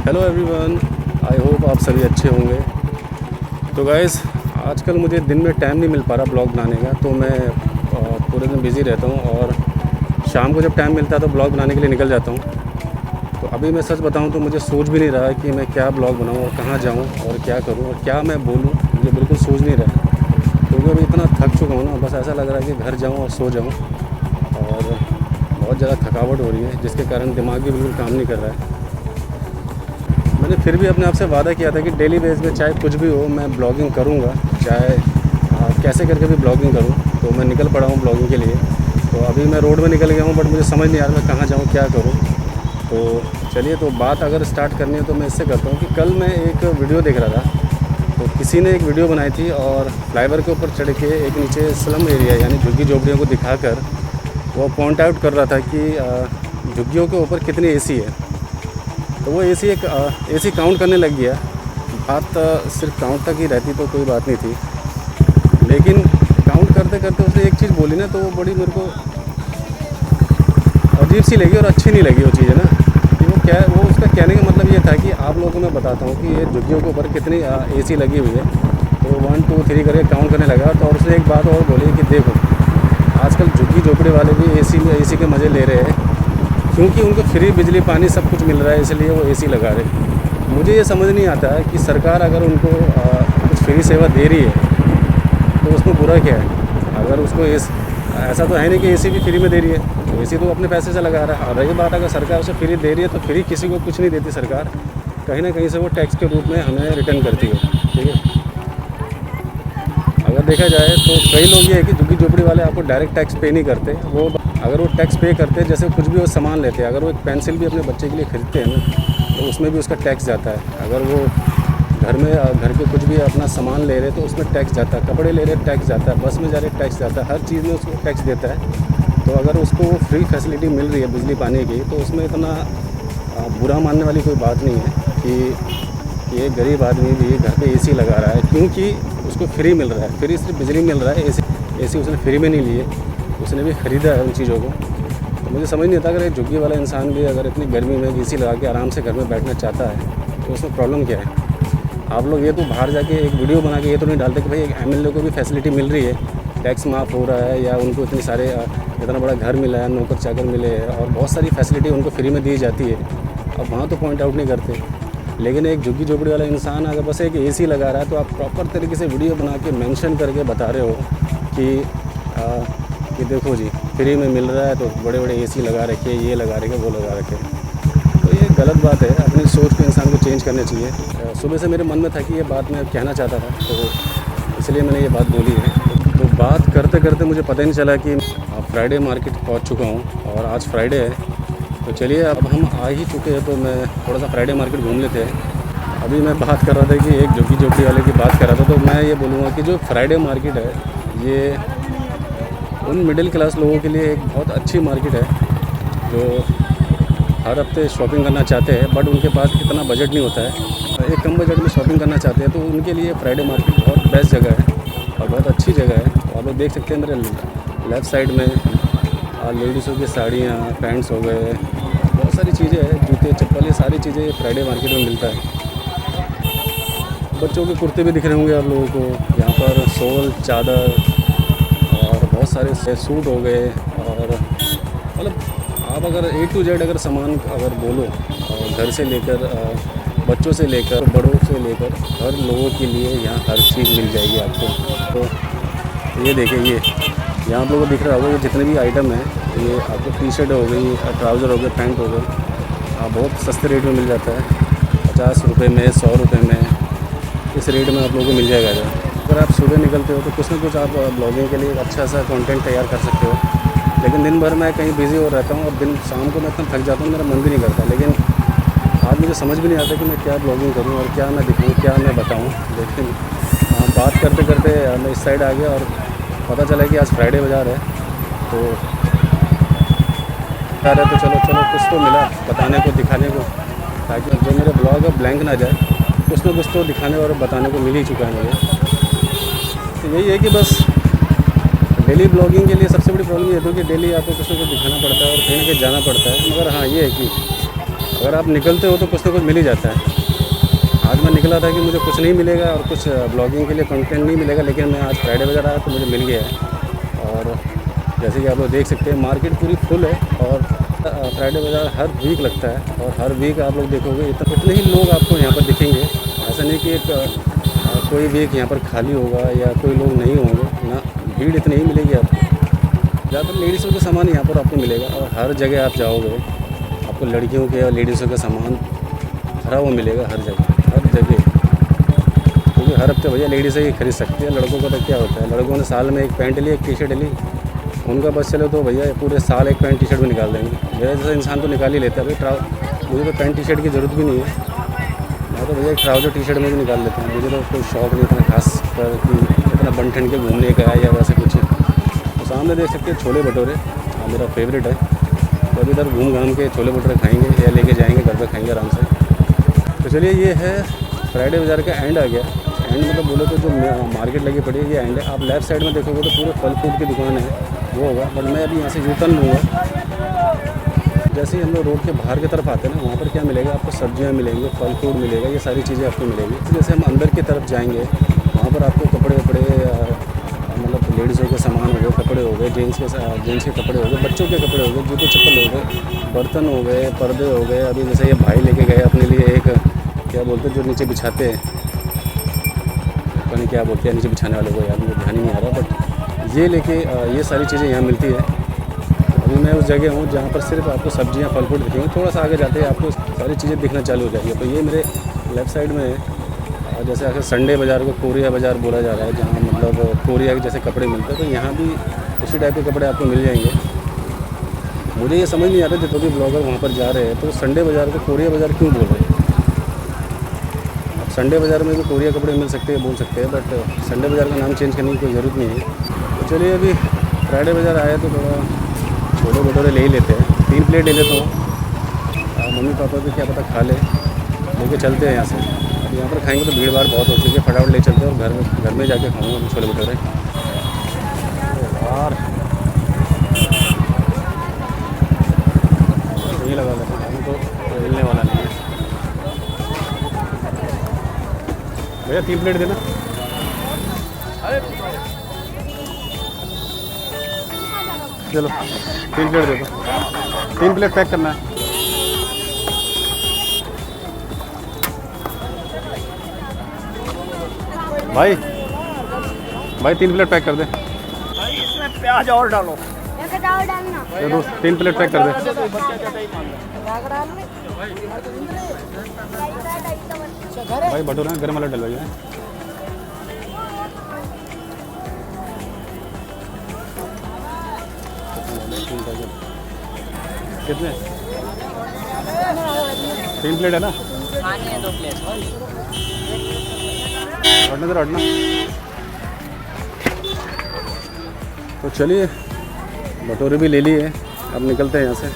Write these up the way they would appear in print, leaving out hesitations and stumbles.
Hello everyone, I hope आप सभी अच्छे होंगे। तो गाइस, आजकल मुझे दिन में टाइम नहीं मिल पा रहा ब्लॉग बनाने का, तो मैं पूरे दिन बिज़ी रहता हूँ और शाम को जब टाइम मिलता है तो ब्लॉग बनाने के लिए निकल जाता हूँ। तो अभी मैं सच बताऊँ तो मुझे सोच भी नहीं रहा कि मैं क्या ब्लॉग बनाऊँ और कहाँ जाऊँ और क्या करूँ और क्या मैं बोलूँ, मुझे बिल्कुल सोच नहीं रहा है। क्योंकि अभी इतना थक चुका हूँ ना, बस ऐसा लग रहा है कि घर जाऊँ और सो जाऊँ, और बहुत ज़्यादा थकावट हो रही है जिसके कारण दिमाग भी बिल्कुल काम नहीं कर रहा है। मैंने फिर भी अपने आप से वादा किया था कि डेली बेस में चाहे कुछ भी हो मैं ब्लॉगिंग करूँगा, चाहे कैसे करके भी ब्लॉगिंग करूँ। तो मैं निकल पड़ा हूँ ब्लॉगिंग के लिए। तो अभी मैं रोड में निकल गया हूँ, बट मुझे समझ नहीं आ रहा मैं कहाँ जाऊँ, क्या करूँ। तो चलिए, तो बात अगर स्टार्ट करनी है तो मैं इससे करता हूँ कि कल मैं एक वीडियो देख रहा था। तो किसी ने एक वीडियो बनाई थी और फ्लाईओवर के ऊपर चढ़ के एक नीचे स्लम एरिया यानी झुग्गी झोपड़ियों को दिखाकर वो पॉइंट आउट कर रहा था कि झुग्गियों के ऊपर कितनी एसी है। तो वो एसी एसी काउंट करने लग गया। बात सिर्फ काउंट तक ही रहती तो कोई बात नहीं थी, लेकिन काउंट करते करते उसने एक चीज़ बोली ना, तो वो बड़ी मेरे को अजीब सी लगी और अच्छी नहीं लगी वो चीज़, है ना। कि वो उसका कहने का मतलब ये था कि आप लोगों को मैं बताता हूँ कि ये झुग्गियों के ऊपर कितनी एसी लगी हुई है। तो 1 2 3 करके काउंट करने लगा। तो और उसने एक बात और बोली कि देखो, आजकल झुग्गी झोपड़ी वाले भी एसी के मज़े ले रहे हैं, क्योंकि उनको फ्री बिजली पानी सब कुछ मिल रहा है, इसलिए वो एसी लगा रहे। मुझे ये समझ नहीं आता है कि सरकार अगर उनको कुछ फ्री सेवा दे रही है तो उसमें बुरा क्या है। अगर उसको ऐसा तो है नहीं कि एसी भी फ्री में दे रही है, तो एसी तो अपने पैसे से लगा रहा है। और रही बात, अगर सरकार उसे फ्री दे रही है तो फ्री किसी को कुछ नहीं देती सरकार, कहीं ना कहीं से वो टैक्स के रूप में हमें रिटर्न करती है। ठीक है, अगर देखा जाए तो कई लोग ये है कि झुग्गी झोपड़ी वाले आपको डायरेक्ट टैक्स पे नहीं करते। वो अगर वो टैक्स पे करते, जैसे कुछ भी वो सामान लेते हैं, अगर वो एक पेंसिल भी अपने बच्चे के लिए खरीदते हैं ना, तो उसमें भी उसका टैक्स जाता है। अगर वो घर के कुछ भी अपना सामान ले रहे तो उसमें टैक्स जाता है, कपड़े ले रहे टैक्स जाता है, बस में जा रहे टैक्स जाता है, हर चीज़ में उसको टैक्स देता है। तो अगर उसको वो फ्री फैसिलिटी मिल रही है बिजली पानी की, तो उसमें इतना बुरा मानने वाली कोई बात नहीं है कि ये गरीब आदमी भी घर पे एसी लगा रहा है क्योंकि उसको फ्री मिल रहा है। फ्री सिर्फ बिजली मिल रहा है, एसी उसने फ्री में नहीं लिए, उसने भी ख़रीदा है उन चीज़ों को। तो मुझे समझ नहीं आता, अगर एक झुग्गी वाला इंसान भी अगर इतनी गर्मी में एसी लगा के आराम से घर में बैठना चाहता है तो उसमें प्रॉब्लम क्या है। आप लोग ये तो बाहर जाके एक वीडियो बना के ये तो नहीं डालते कि भाई एक एमएलए को भी फैसिलिटी मिल रही है, टैक्स माफ़ हो रहा है, या उनको इतना बड़ा घर मिला है, नौकर चाकर मिले हैं और बहुत सारी फैसिलिटी उनको फ्री में दी जाती है। अब वहाँ तो पॉइंट आउट नहीं करते। लेकिन एक झुग्गी झोपड़ी वाला इंसान अगर बस एक एसी लगा रहा है तो आप प्रॉपर तरीके से वीडियो बना के मेंशन करके बता रहे हो कि देखो जी फ्री में मिल रहा है, तो बड़े बड़े एसी लगा रखे, ये लगा रखे, वो लगा रखे। तो ये गलत बात है। अपनी सोच को इंसान को चेंज करना चाहिए। सुबह से मेरे मन में था कि ये बात मैं कहना चाहता था, तो इसलिए मैंने ये बात बोली है। तो बात करते करते मुझे पता ही नहीं चला कि फ्राइडे मार्केट पहुँच चुका हूँ और आज फ्राइडे है। तो चलिए, अब हम आ ही चुके हैं तो मैं थोड़ा सा फ्राइडे मार्केट घूम लेते हैं। अभी मैं बात कर रहा था कि एक झुग्गी झोपड़ी वाले की बात कर रहा था, तो मैं ये बोलूँगा कि जो फ्राइडे मार्केट है ये उन मिडिल क्लास लोगों के लिए एक बहुत अच्छी मार्केट है जो हर हफ्ते शॉपिंग करना चाहते हैं, बट उनके पास इतना बजट नहीं होता है। एक कम बजट में शॉपिंग करना चाहते हैं तो उनके लिए फ्राइडे मार्केट बहुत बेस्ट जगह है और बहुत अच्छी जगह है। तो आप लोग देख सकते हैं मेरे लेफ़्ट साइड में लेडीज़ों की साड़ियाँ, पैंट्स हो गए, बहुत सारी चीज़ें हैं, जूते चप्पल, ये सारी चीज़ें फ्राइडे मार्केट में मिलता है। बच्चों के कुर्ते भी दिख रहे होंगे आप लोगों को यहाँ पर, शॉल, चादर और बहुत सारे सूट हो गए। और मतलब आप अगर A to Z अगर सामान अगर बोलो, घर से लेकर बच्चों से लेकर बड़ों से लेकर हर लोगों के लिए यहाँ हर चीज़ मिल जाएगी आपको। तो ये देखिए, ये यहाँ आप लोगों को दिख रहा होगा, ये जितने भी आइटम हैं, ये आपको टी शर्ट हो गई, ट्राउज़र हो गए, पैंट हो गए, बहुत सस्ते रेट में मिल जाता है। 50 रुपये में, 100 रुपये में, इस रेट में आप लोगों को मिल जाएगा। अगर आप सुबह निकलते हो तो कुछ ना कुछ आप ब्लॉगिंग के लिए अच्छा सा कंटेंट तैयार कर सकते हो। लेकिन दिन भर मैं कहीं बिज़ी हो रहता हूँ और शाम को मैं इतना थक जाता हूँ, मेरा मन भी नहीं करता। लेकिन आज मुझे समझ भी नहीं आता कि मैं क्या ब्लॉगिंग करूँ और क्या मैं दिखाऊँ, क्या मैं बताऊँ। लेकिन बात करते करते मैं इस साइड आ गया और पता चला कि आज फ्राइडे बाज़ार है। तो चलो कुछ तो मिला बताने को, दिखाने को, ताकि जो मेरे ब्लॉग है ब्लैंक ना जाए। कुछ ना कुछ तो दिखाने और बताने को मिल ही चुका है मुझे। तो यही है कि बस डेली ब्लॉगिंग के लिए सबसे बड़ी प्रॉब्लम ये है कि डेली आपको कुछ ना कुछ दिखाना पड़ता है और कहीं ना कहीं जाना पड़ता है। मगर हाँ, ये है कि अगर आप निकलते हो तो कुछ ना कुछ मिल ही जाता है। आज मैं निकला था कि मुझे कुछ नहीं मिलेगा और कुछ ब्लॉगिंग के लिए कंटेंट नहीं मिलेगा, लेकिन मैं आज फ्राइडे बाज़ार आया तो मुझे मिल गया है। और जैसे कि आप लोग देख सकते हैं मार्केट पूरी फुल है और फ्राइडे बाज़ार हर वीक लगता है और हर वीक आप लोग देखोगे इतने ही लोग आपको यहाँ पर दिखेंगे। ऐसा नहीं कि कोई वीक यहाँ पर खाली होगा या कोई लोग नहीं होंगे ना, भीड़ इतनी ही मिलेगी आपको। ज़्यादातर लेडीज़ों का सामान यहाँ पर आपको मिलेगा और हर जगह आप जाओगे आपको लड़कियों के और लेडीज़ों का सामान भरा हुआ मिलेगा हर जगह। क्योंकि हर हफ्ते भैया लेडीज़ ही खरीद सकती है, लड़कों का तो क्या होता है, लड़कों ने साल में एक पैंट ली एक टी शर्ट ली, उनका बस चले तो भैया पूरे साल एक पैंट टी शर्ट भी निकाल देंगे। मेरा जैसा इंसान तो निकाल ही लेता है भाई। मुझे तो पैंट टी शर्ट की ज़रूरत भी नहीं है, मैं तो भैया एक ट्राउज़र टी शर्ट में भी निकाल लेता हूँ। मुझे तो कोई शौक़ नहीं इतना खास कर कि इतना बन ठन के घूमने का है या वैसे कुछ। तो सामने देख सकते हैं छोले भटूरे, मेरा फेवरेट है। तो अभी इधर घूम घाम के छोले भटूरे खाएंगे या लेके जाएंगे घर पे खाएंगे आराम से। तो चलिए ये है फ्राइडे बाज़ार का एंड आ गया। एंड मतलब बोले तो जो मार्केट लगी पड़ी है ये एंड है। आप लेफ़्ट साइड में देखोगे तो पूरे फल फ्रूट की दुकान है वो होगा, बट मैं अभी यहाँ से यू टर्न लूँगा। जैसे ही हम लोग रोड के बाहर की तरफ आते हैं ना, वहाँ पर क्या मिलेगा आपको, सब्जियाँ मिलेंगी, फल फ्रूट मिलेगा, ये सारी चीज़ें आपको मिलेंगी। जैसे हम अंदर की तरफ जाएंगे वहाँ पर आपको कपड़े मतलब लेडीज़ों के सामान हो गए, कपड़े हो गए, जेंट्स के कपड़े हो गए, बच्चों के कपड़े हो गए, जूते चप्पल हो गए, बर्तन हो गए, पर्दे हो गए। अभी जैसे ये भाई लेके गए अपने लिए एक क्या बोलते हैं जो नीचे बिछाते हैं, पता नहीं क्या बोलते हैं नीचे बिछाने वाले को, यार मुझे ध्यान ही नहीं आ रहा, बट ये लेके ये सारी चीज़ें यहाँ मिलती है। अभी मैं उस जगह हूँ जहाँ पर सिर्फ आपको सब्जियाँ फल फ्रूट दिखेंगे। थोड़ा सा आगे जाते हैं आपको सारी चीज़ें दिखना चालू हो जाएगी। तो ये मेरे लेफ़्ट साइड में है। जैसे आखिर संडे बाज़ार को कोरिया बाज़ार बोला जा रहा है, जहाँ मतलब कोरिया के जैसे कपड़े मिलते हैं, तो यहाँ भी उसी टाइप के कपड़े आपको मिल जाएंगे। मुझे ये समझ नहीं आता जितने भी ब्लॉगर वहाँ पर जा रहे हैं तो संडे बाज़ार को कोरिया बाज़ार क्यों बोल रहे हैं। अब संडे बाज़ार में भी कोरिया कपड़े मिल सकते हैं बोल सकते हैं, बट संडे बाज़ार का नाम चेंज करने की कोई ज़रूरत नहीं है। तो चलिए अभी फ्राइडे बाज़ार आए तो थोड़ा छोले भटूरे ले ही लेते हैं, 3 प्लेट ले लेता हूँ। मम्मी पापा भी क्या पता खा लेके चलते हैं यहाँ से। अब यहाँ पर खाएंगे तो भीड़ भाड़ बहुत हो चुकी है, फटाफट ले चलते हैं और घर में जाके खाऊंगा छोले भटूरे। और यही लगा लेते हैं, हमें तो मिलने वाला नहीं है। भैया 3 प्लेट देना। चलो 3 प्लेट दे दो, 3 प्लेट पैक करना है। भाई 3 प्लेट पैक कर दे। भाई इसमें प्याज और डालो। दे दो, 3 प्लेट पैक कर दे। भाई भटूरा गर्म वाला डलवाइए। कितने? 3 प्लेट है ना? खानी है 2 प्लेट। हटना। तो चलिए भटूरे भी ले लिए, अब निकलते हैं यहाँ से।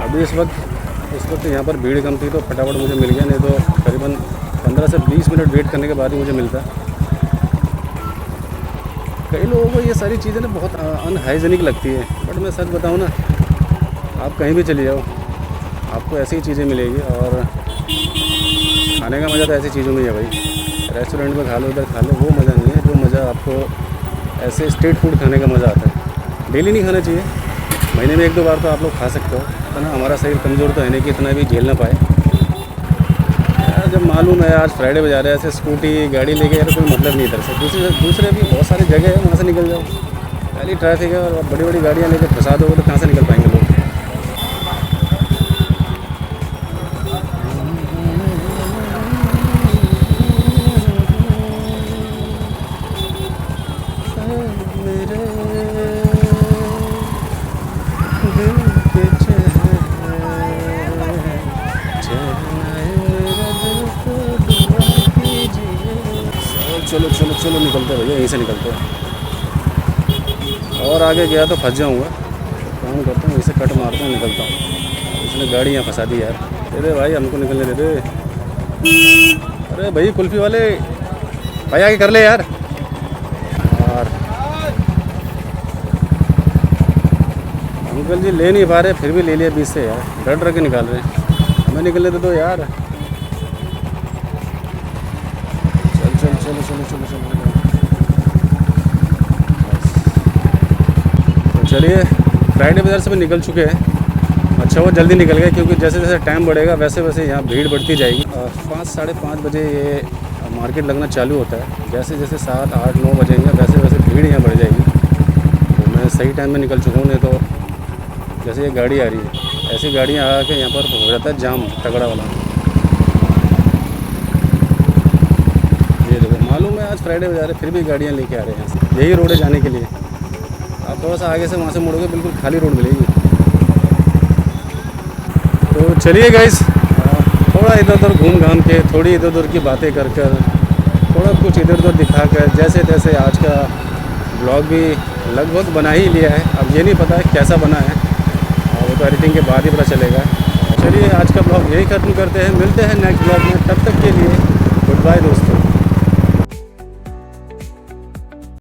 अभी इस वक्त यहाँ पर भीड़ कम थी तो फटाफट मुझे मिल गया, नहीं तो करीबन 15 से 20 मिनट वेट करने के बाद ही मुझे मिलता। कई लोगों को ये सारी चीज़ें ना बहुत अनहाइजीनिक लगती है, बट मैं सच बताऊँ ना, आप कहीं भी चले जाओ आपको ऐसी ही चीज़ें मिलेगी और खाने का मज़ा तो ऐसी चीज़ों में ही है भाई। रेस्टोरेंट में खा लो, इधर खा लो, वो मज़ा नहीं है जो मज़ा आपको ऐसे स्ट्रीट फूड खाने का मज़ा आता है। डेली नहीं खाना चाहिए, महीने में 1-2 बार तो आप लोग खा सकते हो, है ना। हमारा शरीर कमज़ोर तो है नहीं कि इतना भी झेल ना पाए। जब मालूम है आज फ्राइडे बाज़ार है, ऐसे स्कूटी गाड़ी लेके यार कोई मतलब नहीं इधर से। दूसरे भी बहुत सारी जगह है, वहाँ से निकल जाओ। पहली ट्रैफिक है और बड़ी बड़ी गाड़ियाँ लेकर फंसा दोगे तो कहाँ से निकल पाएंगे लोग। चलो निकलते भैया, यहीं से निकलते हैं। और आगे गया तो फंस जाऊँगा, काम करता हूँ, यहीं से कट मारता हूँ, निकलता हूँ। इसने गाड़ी यहाँ फंसा दी यार। दे भाई हमको निकलने दे दे। अरे भाई कुल्फ़ी वाले भाई आगे कर ले यार। हमको अंकल जी ले नहीं पा रहे, फिर भी ले लिया 20 से यार, डर डर के निकाल रहे हैं। हमें निकलने दो यार। चल चल चलो चलो चलो चलो। तो चलिए, फ्राइडे बाज़ार से भी निकल चुके हैं। अच्छा वो जल्दी निकल गए क्योंकि जैसे जैसे टाइम बढ़ेगा वैसे वैसे यहाँ भीड़ बढ़ती जाएगी। 5 साढ़े 5 बजे ये मार्केट लगना चालू होता है। जैसे जैसे 7 8 9 बजेंगे वैसे वैसे भीड़ यहाँ बढ़ जाएगी। तो मैं सही टाइम में निकल चुका हूँ, नहीं तो जैसे ये गाड़ी आ रही है ऐसी गाड़ियाँ आके यहाँ पर हो जाता है जाम तगड़ा वाला। ये देखो, मालूम है आज फ्राइडे बाज़ार है फिर भी गाड़ियाँ लेके आ रहे हैं यहाँ से। यही रोड है जाने के लिए। आप थोड़ा सा आगे से वहाँ से मुड़ोगे बिल्कुल खाली रोड मिलेगी। तो चलिए गाइस, थोड़ा इधर उधर घूम घाम के, थोड़ी इधर उधर की बातें कर कर, थोड़ा कुछ इधर उधर दिखा कर, जैसे तैसे आज का ब्लॉग भी लगभग बना ही लिया है। अब ये नहीं पता है कैसा बना है, वो तो एडिटिंग के बाद ही पता चलेगा। चलिए आज का ब्लॉग यही ख़त्म करते हैं, मिलते हैं नेक्स्ट ब्लॉग में। तब तक के लिए गुड बाय दोस्तों।